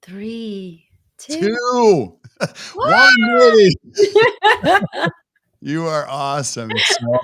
3, 2. 2. What? 1, lady. You are awesome. So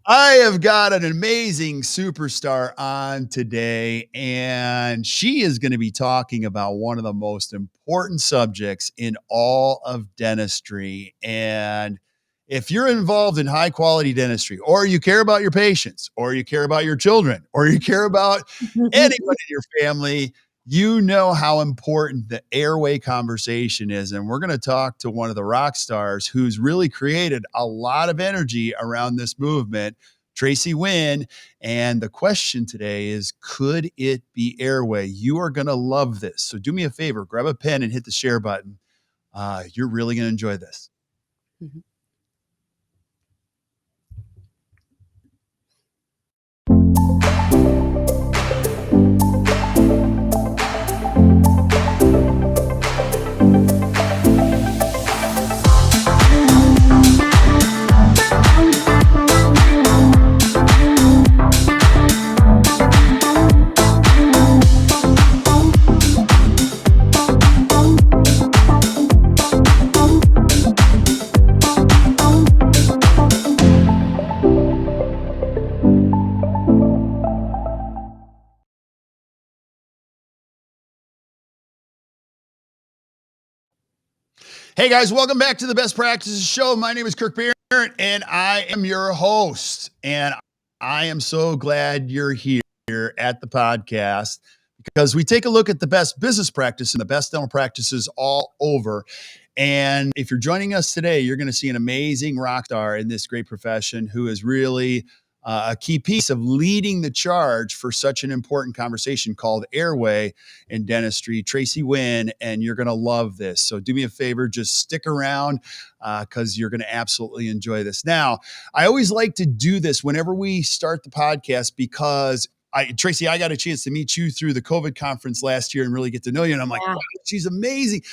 I have got an amazing superstar on today, and she is going to be talking about one of the most important subjects in all of dentistry. And if you're involved in high quality dentistry, or you care about your patients, or you care about your children, or you care about anybody in your family, you know how important the airway conversation is. And we're going to talk to one of the rock stars who's really created a lot of energy around this movement, Tracey Nguyễn. And the question today is, could it be Airway? You are going to love this. So do me a favor, grab a pen and hit the share button. You're really going to enjoy this. Mhm. Hey guys, welcome back to the Best Practices Show. My name is Kirk Behrendt, and I am your host. And I am so glad you're here at the podcast because we take a look at the best business practice and the best dental practices all over. And if you're joining us today, you're going to see an amazing rock star in this great profession who is really a key piece of leading the charge for such an important conversation called Airway in dentistry, Tracey Nguyễn, and you're going to love this. So do me a favor, just stick around because you're going to absolutely enjoy this. Now, I always like to do this whenever we start the podcast because Tracey, I got a chance to meet you through the COVID conference last year and really get to know you. And I'm like, Yeah. wow, she's amazing.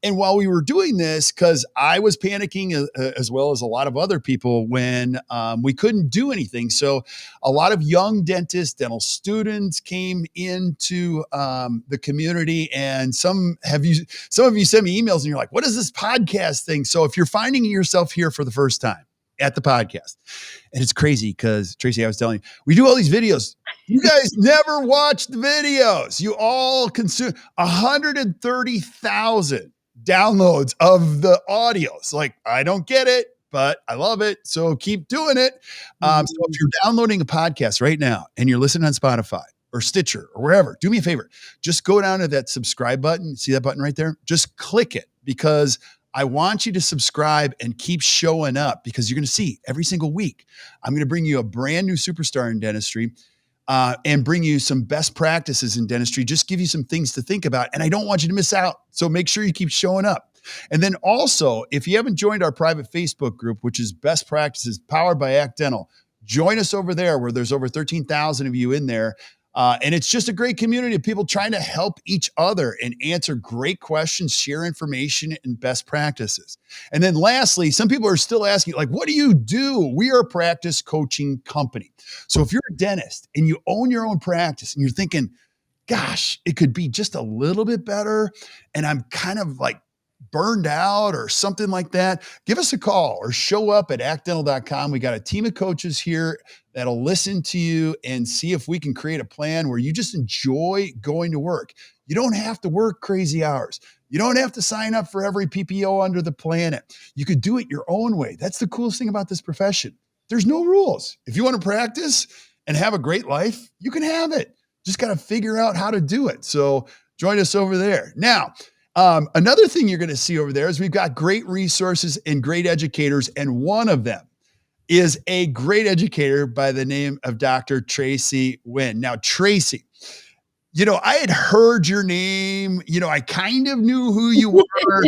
And while we were doing this, because I was panicking as well as a lot of other people when we couldn't do anything. So a lot of young dentists, dental students came into the community, and some of you sent me emails and you're like, what is this podcast thing? So if you're finding yourself here for the first time at the podcast, and it's crazy because Tracey, I was telling you, we do all these videos. You guys never watch the videos. You all consume 130,000 downloads of the audios. Like, I don't get it, but I love it. So keep doing it. So if you're downloading a podcast right now and you're listening on Spotify or Stitcher or wherever, do me a favor. Just go down to that subscribe button. See that button right there? Just click it because I want you to subscribe and keep showing up because you're going to see every single week. I'm going to bring you a brand new superstar in dentistry and bring you some best practices in dentistry, just give you some things to think about. And I don't want you to miss out. So make sure you keep showing up. And then also, if you haven't joined our private Facebook group, which is Best Practices powered by Act Dental, join us over there where there's over 13,000 of you in there. And it's just a great community of people trying to help each other and answer great questions, share information and best practices. And then lastly, some people are still asking, like, what do you do? We are a practice coaching company. So if you're a dentist and you own your own practice and you're thinking, gosh, it could be just a little bit better, and I'm kind of like burned out or something like that, give us a call or show up at actdental.com. We got a team of coaches here that'll listen to you and see if we can create a plan where you just enjoy going to work. You don't have to work crazy hours. You don't have to sign up for every PPO under the planet. You could do it your own way. That's the coolest thing about this profession. There's no rules. If you want to practice and have a great life, you can have it. Just got to figure out how to do it. So join us over there. Now, another thing you're going to see over there is we've got great resources and great educators. And one of them is a great educator by the name of Dr. Tracey Nguyễn. Now, Tracey, I had heard your name, I kind of knew who you were.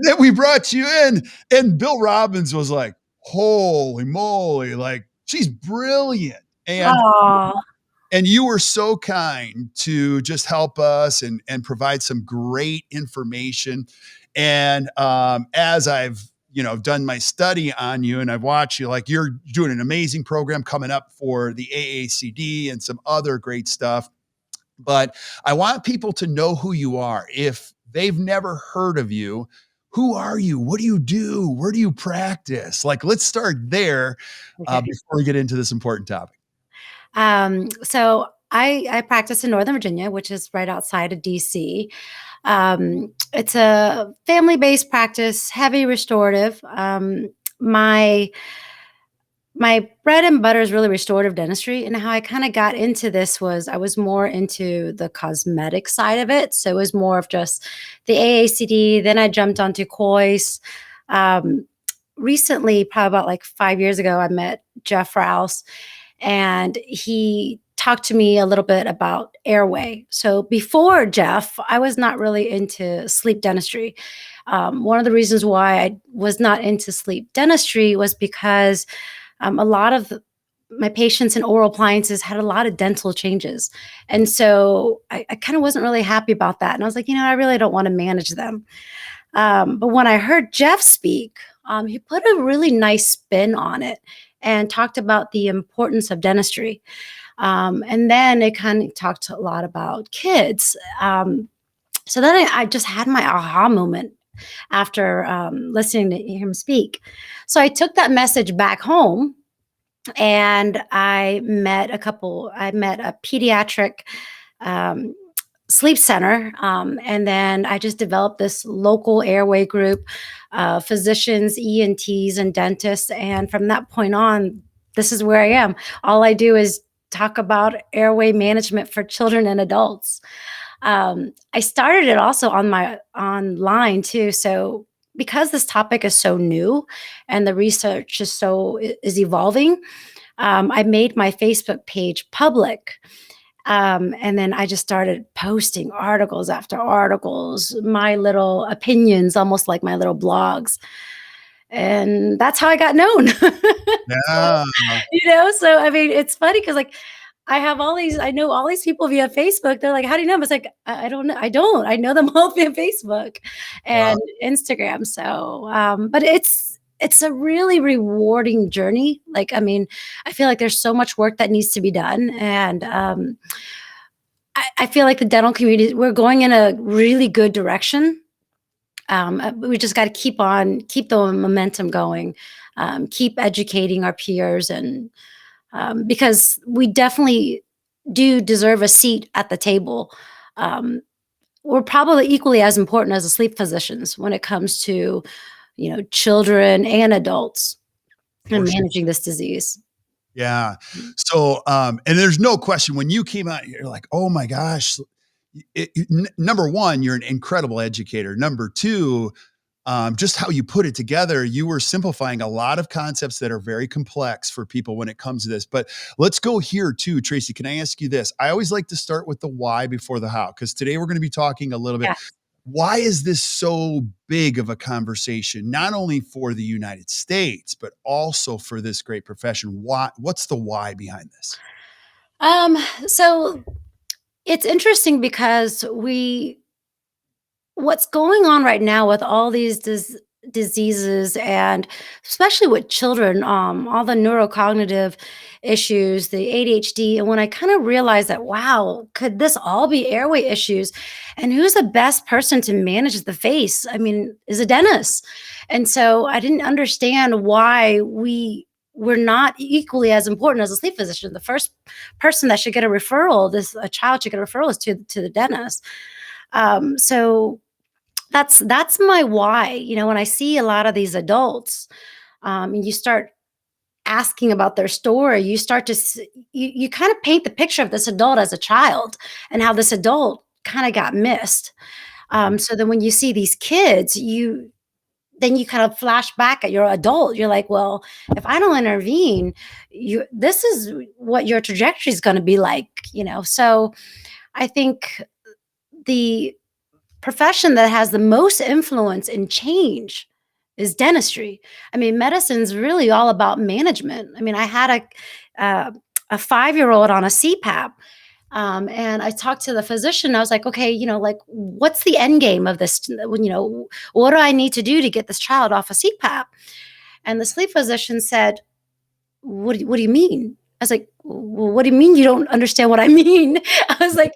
Then we brought you in and Bill Robbins was like, holy moly, like she's brilliant. And you were so kind to just help us and provide some great information. And as I've done my study on you and I've watched you, like you're doing an amazing program coming up for the AACD and some other great stuff. But I want people to know who you are if They've never heard of you. Who are you? What do you do? Where do you practice? Like, let's start there Okay. before we get into this important topic. So I practice in Northern Virginia, which is right outside of DC. It's a family-based practice, heavy restorative. My my bread and butter is really restorative dentistry, and how I kind of got into this was I was more into the cosmetic side of it. So it was more of just the AACD. Then I jumped onto COIS. Um, Recently, probably about like 5 years ago, I met Jeff Rouse, and he talked to me a little bit about Airway. So before Jeff, I was not really into sleep dentistry. One of the reasons why I was not into sleep dentistry was because a lot of my patients in oral appliances had a lot of dental changes. And so I kind of wasn't really happy about that. And I was like, I really don't want to manage them. But when I heard Jeff speak, he put a really nice spin on it and talked about the importance of dentistry. And then it kind of talked a lot about kids. So then I just had my aha moment after listening to him speak. So I took that message back home, and I met a pediatric um, sleep center. And then I just developed this local Airway group, physicians, ENTs, and dentists. And from that point on, this is where I am. All I do is talk about airway management for children and adults. I started it also on my online too. So because this topic is so new and the research is evolving, I made my Facebook page public. And then I just started posting articles after articles, my little opinions, almost like my little blogs. And that's how I got known. Yeah. So I mean, it's funny because like I know all these people via Facebook. They're like, how do you know them? It's like, I don't know. I know them all via Facebook Wow. and Instagram. So, but it's a really rewarding journey. Like, I mean, I feel like there's so much work that needs to be done. And I feel like the dental community, we're going in a really good direction. We just got to keep the momentum going, keep educating our peers, and because we definitely do deserve a seat at the table. Um, we're probably equally as important as the sleep physicians when it comes to, children and adults and For sure. managing this disease. Yeah. So, and there's no question when you came out, you're like, oh my gosh. Number one, you're an incredible educator. Number two, just how you put it together, you were simplifying a lot of concepts that are very complex for people when it comes to this. But let's go here too, Tracey. Can I ask you this? I always like to start with the why before the how, because today we're going to be talking a little bit. Yeah. Why is this so big of a conversation, not only for the United States, but also for this great profession? Why? What's the why behind this? So it's interesting because what's going on right now with all these diseases, and especially with children, all the neurocognitive issues, the ADHD. And when I kind of realized that, wow, could this all be airway issues? And who's the best person to manage the face? I mean, is a dentist. And so I didn't understand why we're not equally as important as a sleep physician. The first person that should get a child should get a referral is to the dentist. So that's my why. When I see a lot of these adults, and you start asking about their story, you start to you kind of paint the picture of this adult as a child and how this adult kind of got missed. So then when you see these kids, you kind of flash back at your adult. You're like, well, if I don't intervene, this is what your trajectory is going to be like. So I think the profession that has the most influence in change is dentistry. I mean, medicine's really all about management. I mean, I had a 5-year-old on a CPAP, and I talked to the physician. I was like, okay, like, what's the end game of this? What do I need to do to get this child off a CPAP? And the sleep physician said, what do you mean? I was like, "Well, what do you mean you don't understand what I mean?" I was like,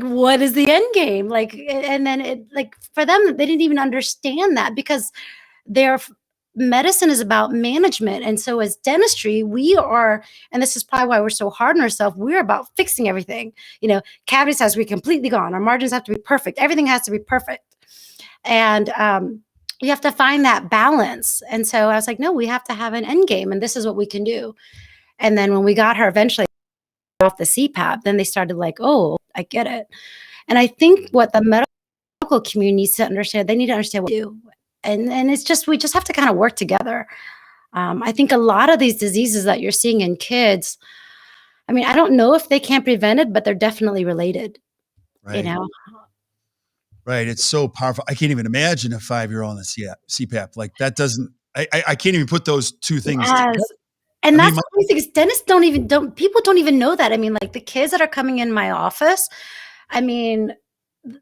what is the end game? Like, and then it like for them, they didn't even understand that because their medicine is about management. And so as dentistry, we are, and this is probably why we're so hard on ourselves, we're about fixing everything. Cavities has to be completely gone. Our margins have to be perfect. Everything has to be perfect. And you have to find that balance. And so I was like, no, we have to have an end game, and this is what we can do. And then when we got her eventually off the CPAP, then they started like, oh, I get it. And I think what the medical community needs to understand, they need to understand what we do. And it's just, we just have to kind of work together. I think a lot of these diseases that you're seeing in kids, I mean, I don't know if they can't prevent it, but they're definitely related, you Right. know? Right. It's so powerful. I can't even imagine a 5-year-old on a CPAP. Like that doesn't, I can't even put those two things Yes. together. And I mean, that's the crazy thing is dentists don't people don't even know that. I mean, like the kids that are coming in my office, I mean,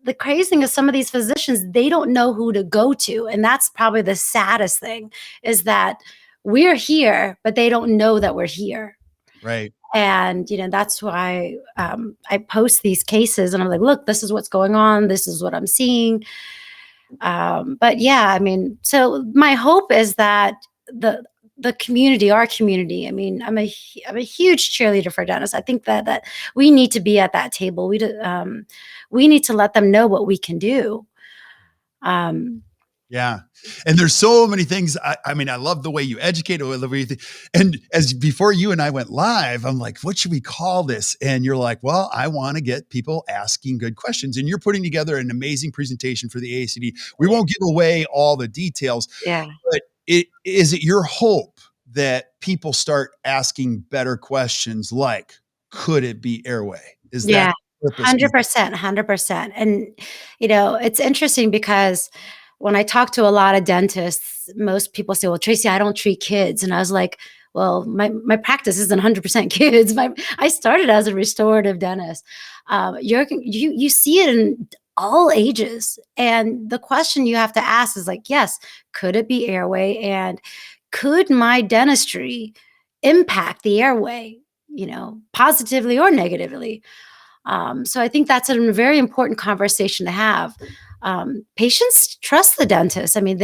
the crazy thing is some of these physicians, they don't know who to go to. And that's probably the saddest thing is that we're here, but they don't know that we're here. right. And, that's why I post these cases and I'm like, look, this is what's going on. This is what I'm seeing. But yeah, I mean, so my hope is that the community, our community, I mean, I'm a huge cheerleader for dentists. I think that we need to be at that table. We need to let them know what we can do. Um, Yeah. And there's so many things. I mean, I love the way you educate. I love the way you think. And as before you and I went live, I'm like, what should we call this? And you're like, well, I want to get people asking good questions. And you're putting together an amazing presentation for the AACD. We won't give away all the details, yeah. but is it your hope that people start asking better questions like, could it be Airway? Is that Yeah. the purpose? 100%, 100%. And, it's interesting because when I talk to a lot of dentists, most people say, well, Tracey, I don't treat kids. And I was like, well, my practice isn't 100% kids. I started as a restorative dentist. You see it in all ages. And the question you have to ask is like, yes, could it be Airway? And could my dentistry impact the airway, positively or negatively? So I think that's a very important conversation to have. Patients trust the dentist. I mean,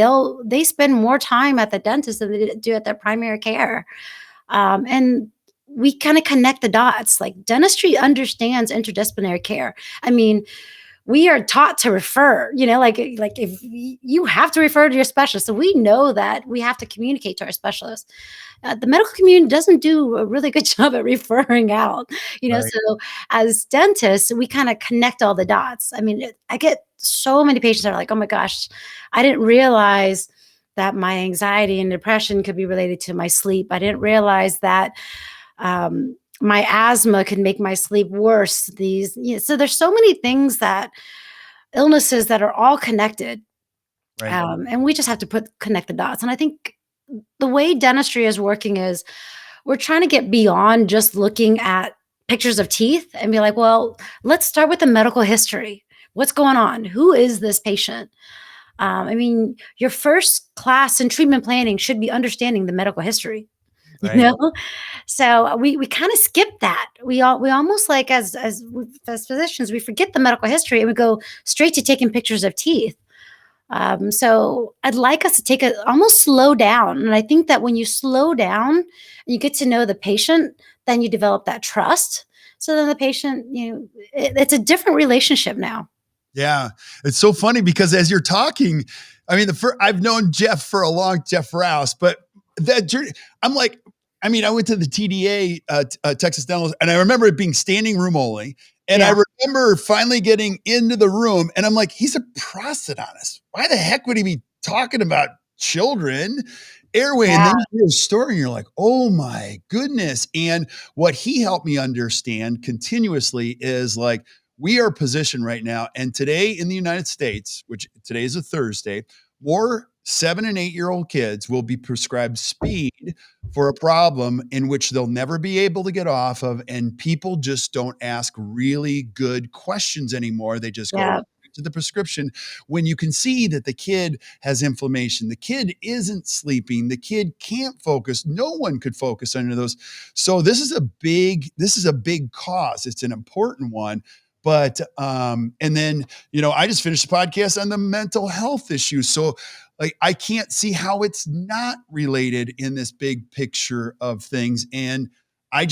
they spend more time at the dentist than they do at their primary care, and we kind of connect the dots. Like dentistry understands interdisciplinary care. I mean, we are taught to refer, like if you have to refer to your specialist. So we know that we have to communicate to our specialist. The medical community doesn't do a really good job at referring out, Right. so as dentists, we kind of connect all the dots. I mean, I get so many patients that are like, oh my gosh, I didn't realize that my anxiety and depression could be related to my sleep. I didn't realize that my asthma can make my sleep worse. So there's so many things illnesses that are all connected. Right. And we just have to connect the dots. And I think the way dentistry is working is we're trying to get beyond just looking at pictures of teeth and be like, well, let's start with the medical history. What's going on? Who is this patient? I mean, your first class in treatment planning should be understanding the medical history. You Right. know, so we kind of skip that. We almost like as physicians, we forget the medical history and we go straight to taking pictures of teeth. So I'd like us to almost slow down. And I think that when you slow down and you get to know the patient, then you develop that trust. So then the patient, it's a different relationship now. Yeah. It's so funny because as you're talking, I mean, I've known Jeff Rouse, but that journey, I'm like, I mean, I went to the TDA, Texas Dental, and I remember it being standing room only. And I Yeah. remember finally getting into the room and I'm like, he's a prosthodontist. Why the heck would he be talking about children? Airway. And Yeah. then you hear a story and you're like, oh my goodness. And what he helped me understand continuously is like, we are positioned right now. And today in the United States, which today is a Thursday, more 7 and 8-year-old kids will be prescribed speed for a problem in which they'll never be able to get off of. And people just don't ask really good questions anymore. They just go, Yeah. to the prescription when you can see that the kid has inflammation, the kid isn't sleeping, the kid can't focus. No one could focus under those. So this is a big cause. It's an important one. But and then, I just finished a podcast on the mental health issues. So like, I can't see how it's not related in this big picture of things. And I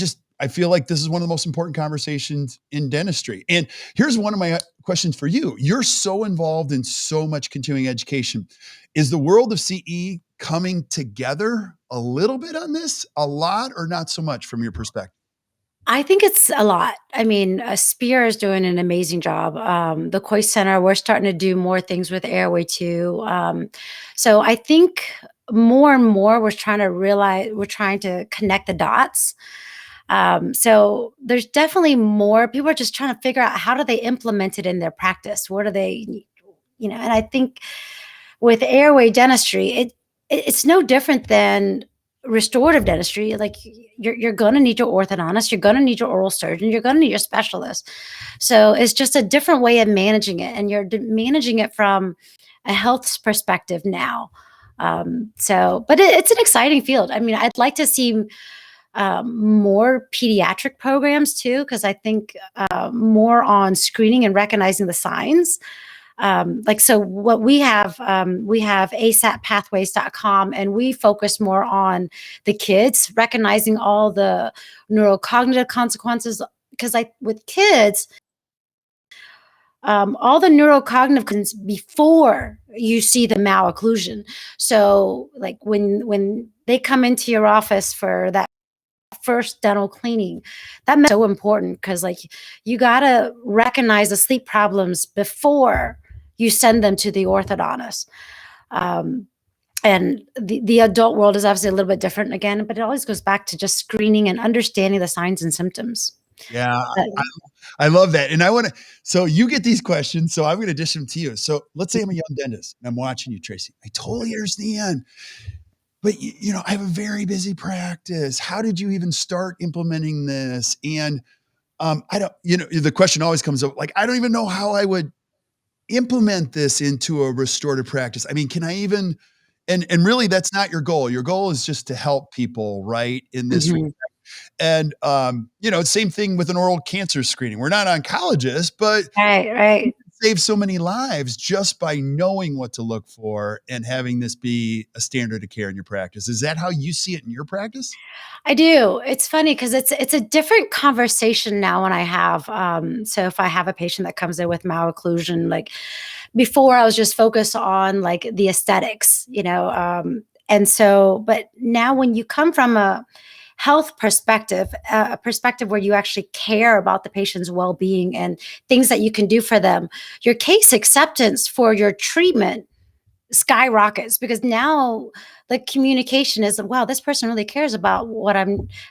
feel like this is one of the most important conversations in dentistry. And here's one of my questions for you. You're so involved in so much continuing education. Is the world of CE coming together a little bit on this, a lot, or not so much from your perspective? I think it's a lot. I mean, Spear is doing an amazing job. The Koi Center, we're starting to do more things with Airway too. So I think more and more we're trying to connect the dots. So there's definitely more. People are just trying to figure out how do they implement it in their practice. What do they, and I think with Airway dentistry, it's no different than restorative dentistry. Like you're going to need your orthodontist, you're going to need your oral surgeon, you're going to need your specialist. So it's just a different way of managing it, and you're managing it from a health perspective now. But it's an exciting field. I mean, I'd like to see more pediatric programs too, because I think more on screening and recognizing the signs. So what we have asappathways.com, and we focus more on the kids, recognizing all the neurocognitive consequences. Because with kids, all the neurocognitive before you see the malocclusion. So like when they come into your office for that first dental cleaning, that's so important, because like you got to recognize the sleep problems before you send them to the orthodontist. And the adult world is obviously a little bit different again, but it always goes back to just screening and understanding the signs and symptoms. Yeah, Uh, I love that. And so you get these questions, so I'm going to dish them to you. So let's say I'm a young dentist and I'm watching you, Tracey. I totally understand. But I have a very busy practice. How did you even start implementing this? And I don't, the question always comes up, like, I don't even know how I would implement this into a restorative practice. I mean, can I even, and really that's not your goal. Your goal is just to help people, right? In this. mhm. And, same thing with an oral cancer screening. We're not oncologists, but Right. save so many lives just by knowing what to look for and having this be a standard of care in your practice. Is that how you see it in your practice? I do. It's funny because it's a different conversation now when I have. So if I have a patient that comes in with malocclusion, like before I was just focused on like the aesthetics, but now when you come from a health perspective, a perspective where you actually care about the patient's well-being and things that you can do for them, your case acceptance for your treatment skyrockets, because now the communication is, wow, this person really cares about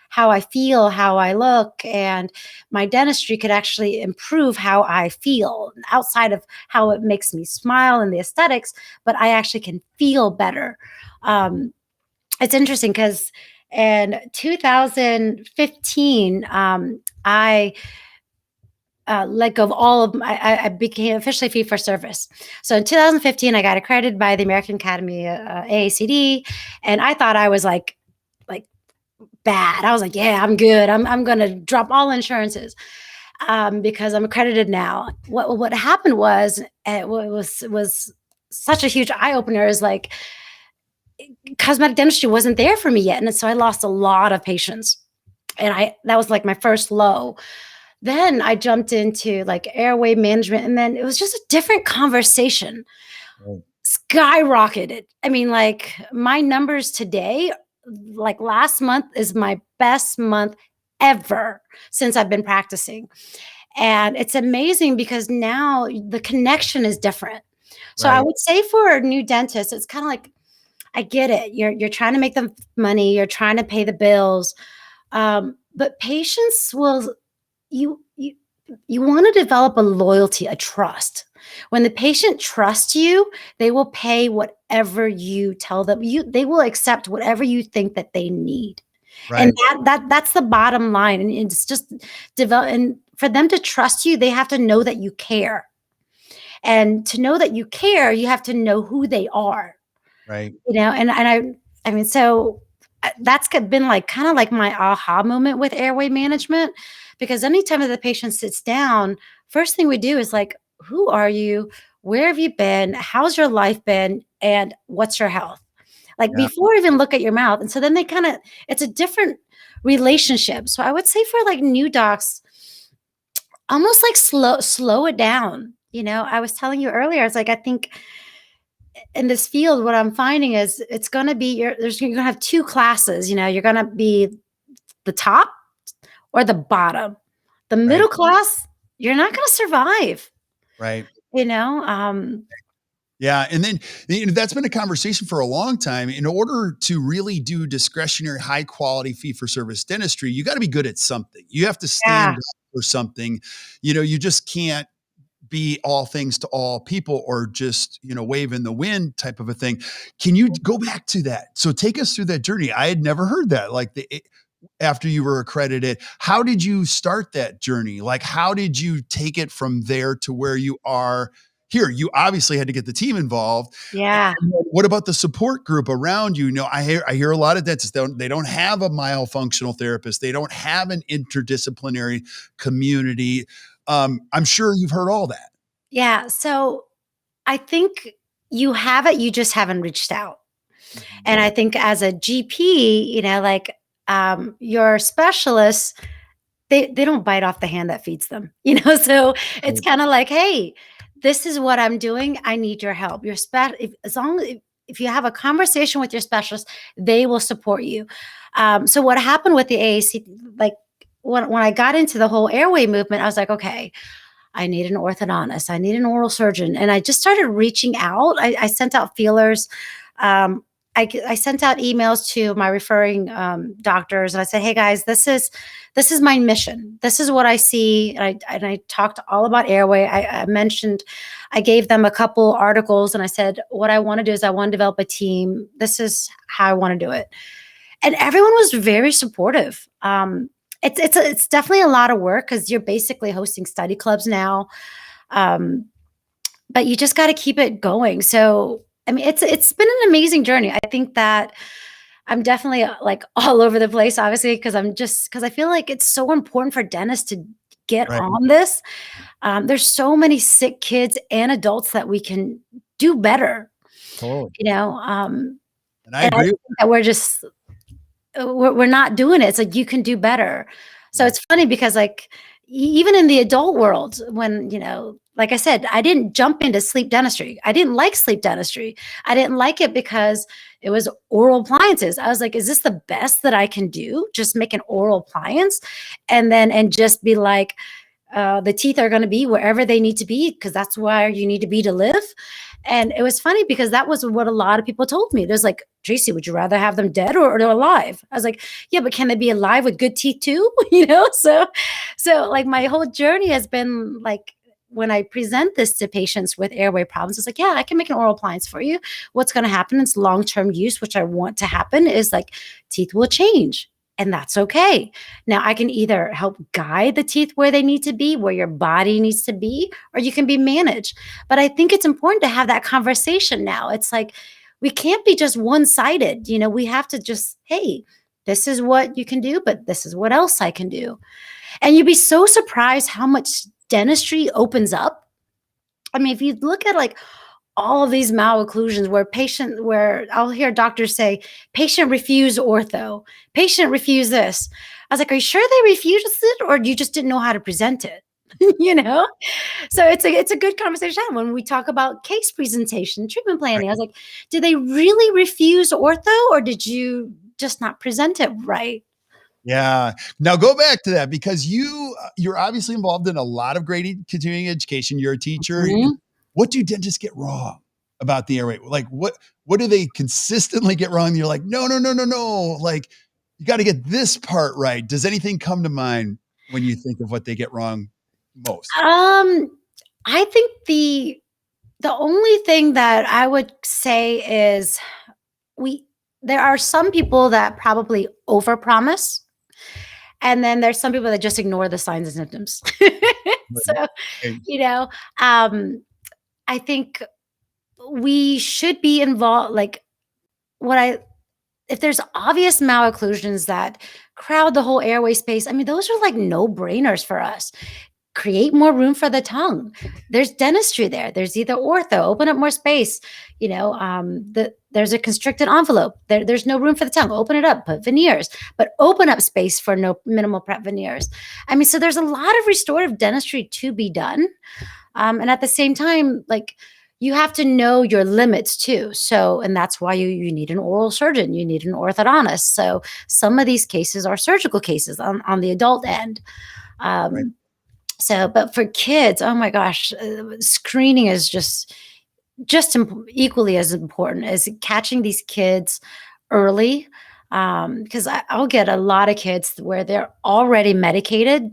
how I feel, how I look, and my dentistry could actually improve how I feel outside of how it makes me smile and the aesthetics, but I actually can feel better. It's interesting because in 2015, I let go of all of I became officially fee for service. So in 2015, I got accredited by the American Academy, AACD, and I thought I was like bad. I was like, yeah, I'm good. I'm gonna drop all insurances because I'm accredited now. What happened was it was such a huge eye opener. Is like cosmetic dentistry wasn't there for me yet, and so I lost a lot of patients, and that was like my first low. Then I jumped into like airway management, and then it was just a different conversation. Right. Skyrocketed. I mean, like my numbers today, like last month is my best month ever since I've been practicing. And it's amazing because now the connection is different. So I Right. would say for a new dentist, it's kind of like, I get it. You're trying to make them money, you're trying to pay the bills. But patients will you you want to develop a loyalty, a trust. When the patient trusts you, they will pay whatever you tell them. They will accept whatever you think that they need. And Right. that's the bottom line. And it's just develop, and for them to trust you, they have to know that you care. And to know that you care, you have to know who they are, Right. I mean, so that's been like kind of like my aha moment with airway management, because anytime that the patient sits down, first thing we do is like, who are you? Where have you been? How's your life been? And what's your health? Like Yeah. before even look at your mouth. And so then it's a different relationship. So I would say for like new docs, almost like slow it down. I was telling you earlier, it's like I think in this field, what I'm finding is it's going to be you're going to have two classes. You're going to be the top or the bottom. The Right. middle class, you're not going to survive. Right. You know, um, Yeah, and then that's been a conversation for a long time. In order to really do discretionary, high quality fee for service dentistry, you got to be good at something. You have to stand yeah, up for something. You just can't be all things to all people or just wave in the wind type of a thing. Can you go back to that? So take us through that journey. I had never heard that. Like after you were accredited, how did you start that journey? Like, how did you take it from there to where you are here? You obviously had to get the team involved. And yeah, what about the support group around you? I hear a lot of dentists, they don't have a myofunctional therapist. They don't have an interdisciplinary community. I'm sure you've heard all that. yeah. So I think you have it. You just haven't reached out. Mhm. And I think as a GP, like your specialists, they don't bite off the hand that feeds them, So it's Right. kind of like, hey, this is what I'm doing. I need your help. As long as if you have a conversation with your specialist, they will support you. So what happened with the AAC, like when I got into the whole airway movement, I was like, okay, I need an orthodontist. I need an oral surgeon. And I just started reaching out. I sent out feelers. I sent out emails to my referring doctors, and I said, "Hey guys, this is my mission. This is what I see." And I talked all about Airway. I mentioned, I gave them a couple articles, and I said, "What I want to do is I want to develop a team. This is how I want to do it." And everyone was very supportive. It's definitely a lot of work because you're basically hosting study clubs now, um, but you just got to keep it going. So I mean, it's been an amazing journey. I think that I'm definitely like all over the place, obviously, because I feel like it's so important for dentists to get Right. on this. There's so many sick kids and adults that we can do better, Totally. you know. Um, And I and I agree. think that we're not doing it. It's like you can do better. So Yeah. it's funny because like even in the adult world, when like I said, I didn't jump into sleep dentistry. I didn't like sleep dentistry. I didn't like it because it was oral appliances. I was like, is this the best that I can do? Just make an oral appliance and just be like, the teeth are going to be wherever they need to be because that's where you need to be to live. And it was funny because that was what a lot of people told me. There's like, Tracy, would you rather have them dead or they're alive? I was like, yeah, but can they be alive with good teeth too? So like my whole journey has been like, when I present this to patients with airway problems, it's like, yeah, I can make an oral appliance for you. What's going to happen is long-term use, which I want to happen, is like teeth will change. And that's okay. Now, I can either help guide the teeth where they need to be, where your body needs to be, or you can be managed. But I think it's important to have that conversation now. It's like we can't be just one sided. We have to just, hey, this is what you can do, but this is what else I can do. And you'd be so surprised how much dentistry opens up. I mean, if you look at like all of these malocclusions where I'll hear doctors say, patient refuse ortho, patient refuse this. I was like, are you sure they refused it or you just didn't know how to present it? you know? So it's a good conversation to have when we talk about case presentation, treatment Right. planning. I was like, did they really refuse ortho or did you just not present it right? Yeah. Now go back to that because you're obviously involved in a lot of great continuing education. You're a teacher. Mhm. What do dentists get wrong about the airway? Like what do they consistently get wrong? You're like, no, no, no, no, no. Like you got to get this part right. Does anything come to mind when you think of what they get wrong most? Um, I think the only thing that I would say is we there are some people that probably overpromise, and then there's some people that just ignore the signs and symptoms. Right. So, Okay. you know, um, I think we should be involved. Like, if there's obvious malocclusions that crowd the whole airway space, I mean, those are like no brainers for us. Create more room for the tongue. There's dentistry there. There's either ortho, open up more space. There's a constricted envelope. There's no room for the tongue. Open it up, put veneers, but open up space for no minimal prep veneers. I mean, so there's a lot of restorative dentistry to be done. And at the same time, like, you have to know your limits too. So, and that's why you need an oral surgeon, you need an orthodontist. So some of these cases are surgical cases on the adult end. Right. But for kids, oh my gosh, screening is just equally as important as catching these kids early. Because I'll get a lot of kids where they're already medicated,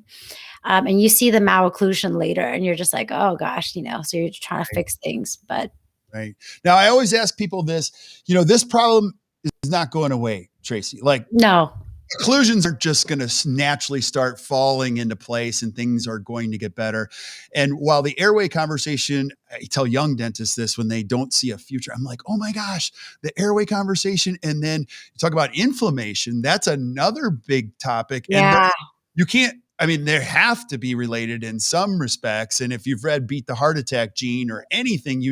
and you see the malocclusion later, and you're just like, oh gosh, so you're trying to fix things. But Right. Now, I always ask people this, this problem is not going away, Tracey. Like, no. occlusions are just going to naturally start falling into place and things are going to get better. And while the airway conversation, I tell young dentists this when they don't see a future, I'm like, oh my gosh, the airway conversation. And then you talk about inflammation. That's another big topic. Yeah. And you can't, they have to be related in some respects. And if you've read Beat the Heart Attack Gene or anything,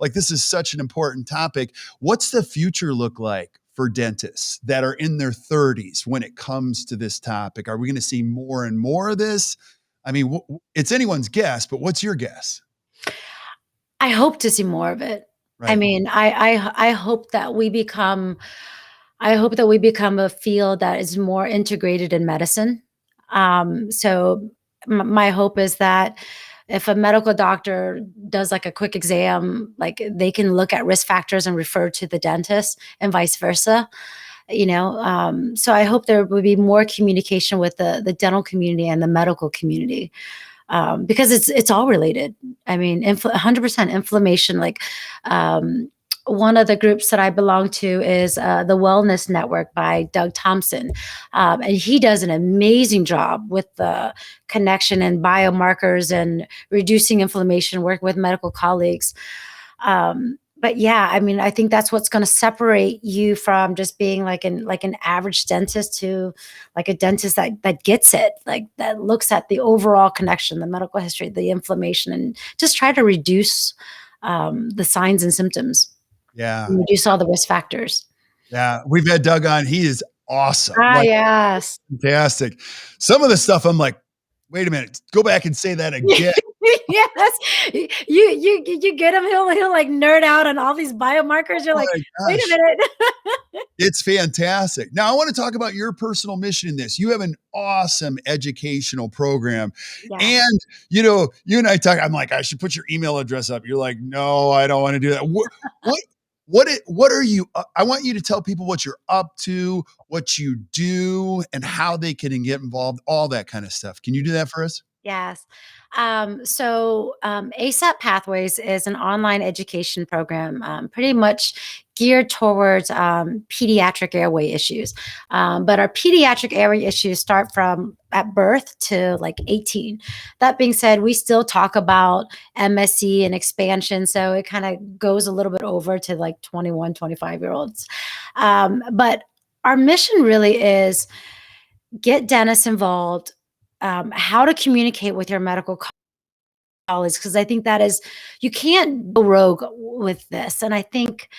like, this is such an important topic. What's the future look like for dentists that are in their 30s when it comes to this topic? Are we going to see more and more of this? It's anyone's guess, but what's your guess? I hope to see more of it. Right. I hope that we become a field that is more integrated in medicine. So my hope is that if a medical doctor does like a quick exam, like, they can look at risk factors and refer to the dentist and vice versa. So I hope there would be more communication with the dental community and the medical community, because it's all related. 100% inflammation. Like, one of the groups that I belong to is the Wellness Network by Doug Thompson. And he does an amazing job with the connection and biomarkers and reducing inflammation, working with medical colleagues. But yeah, I think that's what's going to separate you from just being like an average dentist to like a dentist that gets it, like, that looks at the overall connection, the medical history, the inflammation, and just try to reduce the signs and symptoms. Yeah. Reduce all the risk factors. Yeah. We've had Doug on. He is awesome. Yes. Fantastic. Some of the stuff I'm like, wait a minute, go back and say that again. Yes. You get him. He'll like nerd out on all these biomarkers. You're like, wait a minute. It's fantastic. Now I want to talk about your personal mission in this. You have an awesome educational program. Yeah. And, you and I talk, I'm like, I should put your email address up. You're like, no, I don't want to do that. What are you, I want you to tell people what you're up to, what you do, and how they can get involved, all that kind of stuff. Can you do that for us? Yes. ASAP Pathways is an online education program, pretty much geared towards pediatric airway issues. But our pediatric airway issues start from at birth to like 18. That being said, we still talk about MSc and expansion. So it kind of goes a little bit over to like 21, 25-year-olds. But our mission really is get dentists involved, how to communicate with your medical colleagues, because I think that is, you can't go rogue with this. And I think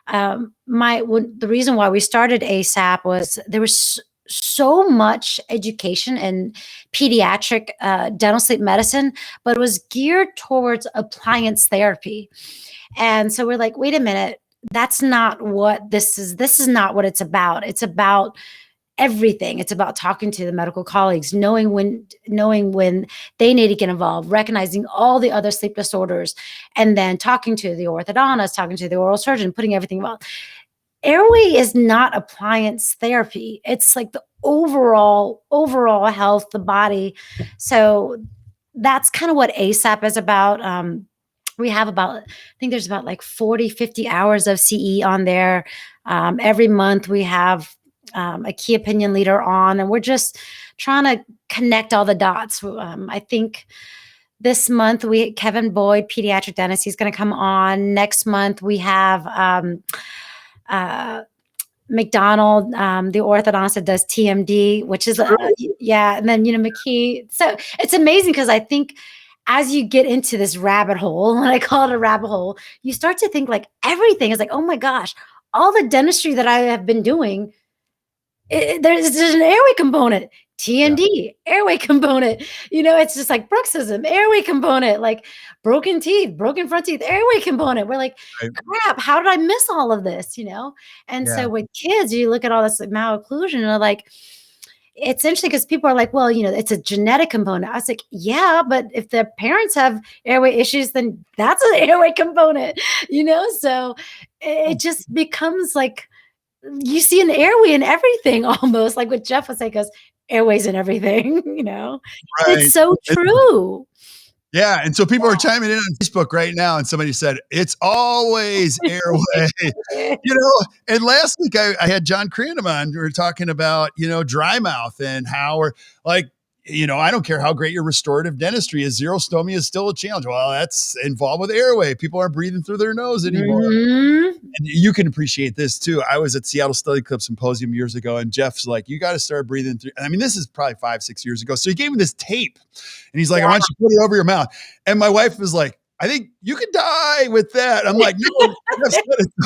the reason why we started ASAP was there was so much education in pediatric dental sleep medicine, but it was geared towards appliance therapy. And so we're like, wait a minute, that's not what this is. This is not what it's about. It's about everything. It's about talking to the medical colleagues, knowing when they need to get involved, recognizing all the other sleep disorders, and then talking to the orthodontist, talking to the oral surgeon, putting everything involved. Airway is not appliance therapy. It's like the overall health, the body. So that's kind of what ASAP is about. We have I think there's about like 40, 50 hours of CE on there. Every month we have a key opinion leader on, and we're just trying to connect all the dots. I think This month, Kevin Boyd, pediatric dentist, he's going to come on. Next month, we have McDonald, the orthodontist that does TMD, which is, yeah. And then, McKee. So it's amazing because I think as you get into this rabbit hole, and I call it a rabbit hole, you start to think like everything is like, oh my gosh, all the dentistry that I have been doing, there's an airway component. TND, airway component. It's just like bruxism, airway component, like broken teeth, broken front teeth, airway component. We're like, crap, how did I miss all of this? And so with kids, you look at all this malocclusion and they're like, it's interesting because people are like, well, it's a genetic component. I was like, yeah, but if the parents have airway issues, then that's an airway component, so it just becomes like, you see an airway in everything almost, like what Jeff was saying, goes, airways and everything, Right. It's so true. Yeah. And so people are chiming in on Facebook right now, and somebody said, it's always airway, and last week I had John Crandom on. We were talking about, dry mouth and how we're like, I don't care how great your restorative dentistry is. Xerostomia is still a challenge. Well, that's involved with airway. People aren't breathing through their nose anymore. And you can appreciate this too. I was at Seattle Study Club Symposium years ago, and Jeff's like, you got to start breathing through. I mean, this is probably 5-6 years ago. So he gave me this tape and he's like, I want you to put it over your mouth. And my wife was like, I think you could die with that. I'm like, no, it's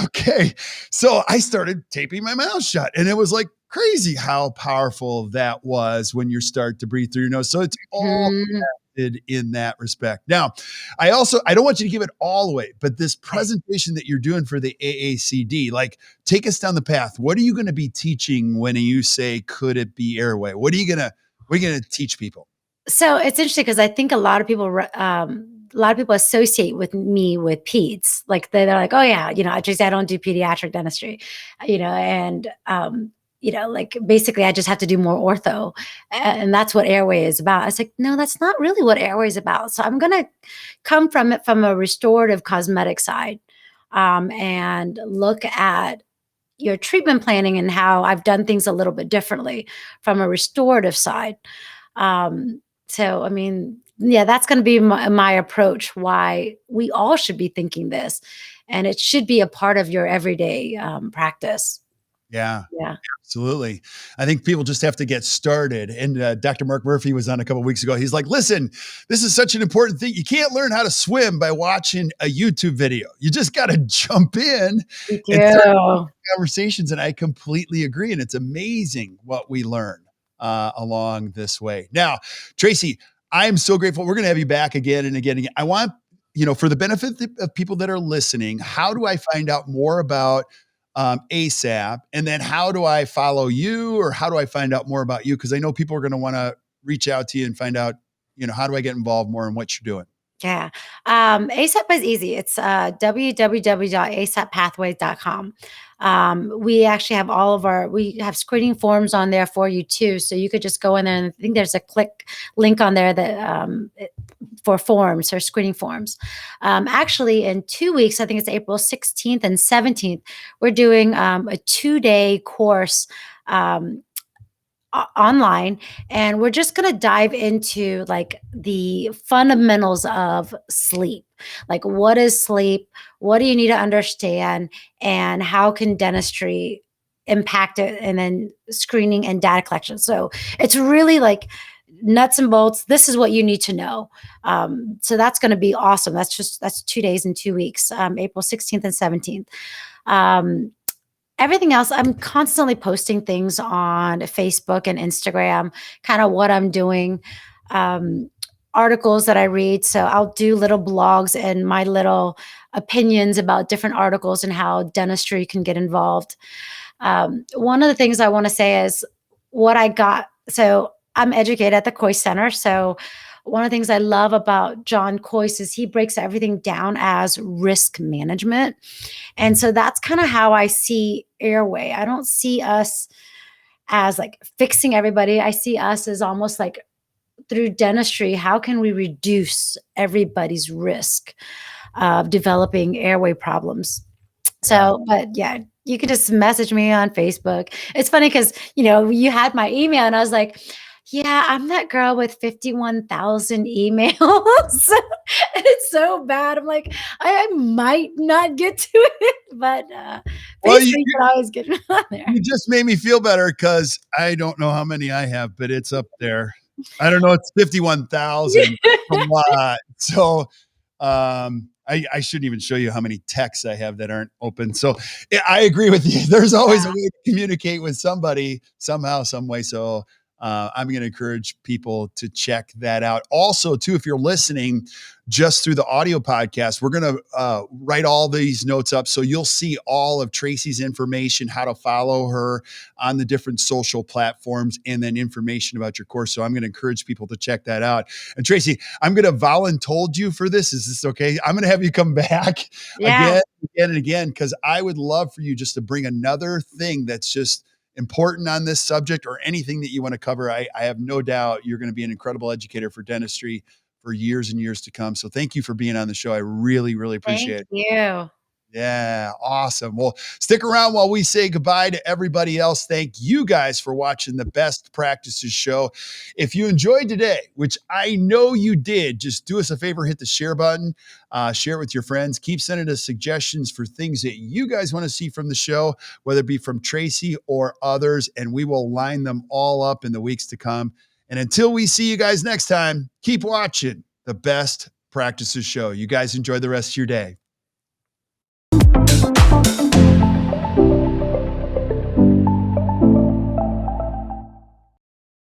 okay. So I started taping my mouth shut, and it was like crazy how powerful that was when you start to breathe through your nose. So it's all connected in that respect. Now, I don't want you to give it all away, but this presentation that you're doing for the AACD, like, take us down the path. What are you going to be teaching when you say, could it be airway? What are you going to teach people? So it's interesting because I think a lot of people associate with me with peds. Like they're like, oh yeah, I don't do pediatric dentistry, and like basically I just have to do more ortho, and that's what airway is about. I was like, no, that's not really what airway is about. So I'm going to come from it from a restorative cosmetic side, and look at your treatment planning and how I've done things a little bit differently from a restorative side. So, I mean, yeah, that's going to be my approach, why we all should be thinking this, and it should be a part of your everyday practice. Yeah, absolutely. I think people just have to get started. And Dr. Mark Murphy was on a couple of weeks ago. He's like, listen, this is such an important thing. You can't learn how to swim by watching a YouTube video. You just got to jump in and start conversations. And I completely agree. And it's amazing what we learn along this way. Now, Tracey, I am so grateful. We're going to have you back again and again. I want, for the benefit of people that are listening, how do I find out more about ASAP? And then how do I follow you, or how do I find out more about you? Because I know people are going to want to reach out to you and find out, how do I get involved more in what you're doing? Yeah. ASAP is easy. It's www.asappathways.com. We actually have we have screening forms on there for you too. So you could just go in there, and I think there's a link on there that for forms or screening forms. Actually, in 2 weeks, I think it's April 16th and 17th, we're doing a 2-day course online, and we're just going to dive into like the fundamentals of sleep. Like, what is sleep? What do you need to understand? And how can dentistry impact it? And then screening and data collection. So it's really like nuts and bolts. This is what you need to know. So that's going to be awesome. That's 2 days and 2 weeks, April 16th and 17th. Everything else, I'm constantly posting things on Facebook and Instagram, kind of what I'm doing, articles that I read. So I'll do little blogs and my little opinions about different articles and how dentistry can get involved. One of the things I want to say is what I got. So I'm educated at the Coyce Center. So one of the things I love about John Coyce is he breaks everything down as risk management. And so that's kind of how I see Airway. I don't see us as like fixing everybody. I see us as almost like, through dentistry, how can we reduce everybody's risk of developing airway problems? So, but yeah, you can just message me on Facebook. It's funny because, you had my email and I was like, Yeah, I'm that girl with 51,000 emails. It's so bad. I'm like, I might not get to it, but, Well, Facebook can always get me on there. you just made me feel better because I don't know how many I have, but it's up there. I don't know, it's 51,000. A lot. So, I shouldn't even show you how many texts I have that aren't open. So, yeah, I agree with you. There's always a Yeah, way to communicate with somebody somehow, some way. So, I'm gonna encourage people to check that out. Also, too, if you're listening just through the audio podcast, we're gonna write all these notes up so you'll see all of Tracey's information, how to follow her on the different social platforms, and then information about your course. So I'm gonna encourage people to check that out. And Tracey, I'm gonna voluntold you for this. Is this okay? I'm gonna have you come back yeah, again, again, and again, because I would love for you just to bring another thing that's just important on this subject or anything that you want to cover. I have no doubt you're going to be an incredible educator for dentistry for years and years to come. So thank you for being on the show. I really, really thank appreciate it. you. Yeah, awesome. Well, stick around while we say goodbye to everybody else. Thank you guys for watching the Best Practices Show. If you enjoyed today, which I know you did, just do us a favor, hit the share button, share it with your friends. Keep sending us suggestions for things that you guys want to see from the show, whether it be from Tracey or others, and we will line them all up in the weeks to come. And until we see you guys next time, keep watching the Best Practices Show. You guys enjoy the rest of your day.